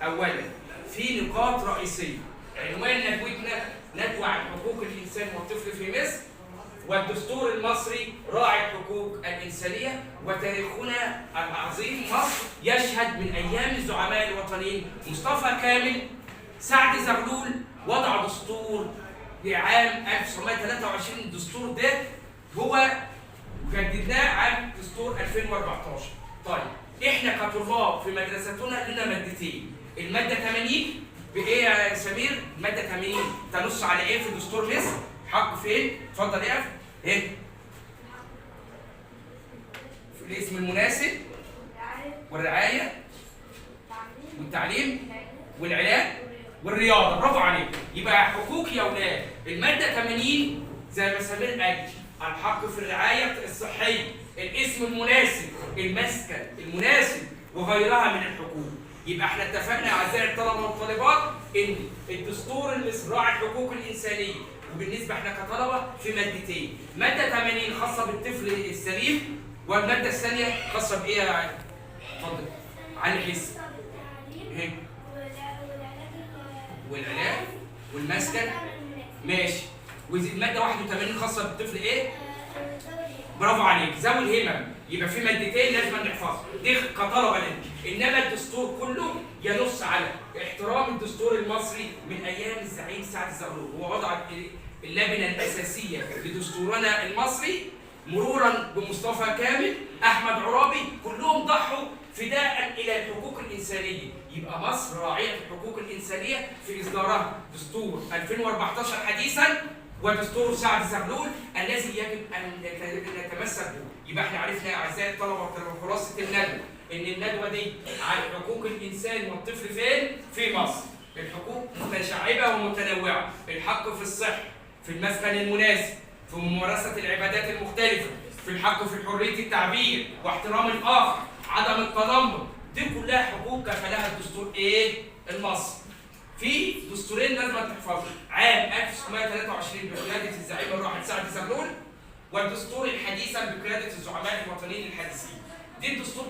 اولا في نقاط رئيسيه. عنوان ندوتنا ندوة عن حقوق الانسان والطفل في مصر، والدستور المصري راعي الحقوق الانسانيه، وتاريخنا العظيم مصر يشهد من ايام الزعماء الوطنيين مصطفى كامل سعد زغلول وضع دستور لعام 1923. الدستور ده هو جددناه عام دستور 2014. طيب احنا كطلاب في مدرستنا لنا مادتين، الماده 80 بايه يا سمير؟ الماده 80 تنص على ايه في دستور مصر؟ حق فين؟ اتفضل اقف. ايه؟ في الاسم المناسب والرعايه والتعليم والعلاج والرياضه. برافو عليك. يبقى حقوق يا اولاد الماده 80 زي ما سمير قال، الحق في الرعايه الصحيه، الاسم المناسب، المسكن المناسب وغيرها من الحقوق. يبقى احنا اتفقنا اعزائي الطلبه والطالبات ان الدستور المصري راعي الحقوق الانسانيه، وبالنسبه احنا كطلبه في مادتين، ماده 80 خاصه بالطفل السليم، والماده الثانيه خاصه بايه يا علي؟ اتفضل. علي حس. والعلاج والمسكن ماشي. والماده 81 خاصه بالطفل ايه؟ برافو عليك، ذوي الهمم. يبقى في مادتين لازم نحفظها دي كطلبه لنا، انما الدستور كله ينص على احترام الدستور المصري من ايام الزعيم سعد زغلول. هو وضع اللبنه الاساسيه لدستورنا المصري مرورا بمصطفى كامل، احمد عرابي، كلهم ضحوا فداء الى الحقوق الانسانيه. يبقى مصر راعيه الحقوق الانسانيه في اصدارها دستور 2014 حديثا ودستور سعد زغلول الذي يجب ان نتمسك به. يبقى احنا عرفنا يا اعزائي الطلبه خلاصه الندوه ان الندوه دي عن حقوق الانسان والطفل فين؟ في مصر. الحقوق متشعبه ومتنوعه، الحق في الصحه، في المسكن المناسب، في ممارسه العبادات المختلفه، في الحق في حريه التعبير واحترام الاخر، عدم التنمر، دي كلها حقوق كفلها الدستور ايه؟ المصري. في دستورين لازم تحفظهم، عام 1923 بقياده الزعيم الراحل سعد زغلول، والدستور الحديثا بقياده الزعماء الوطنيين الحديثين. دي الدستور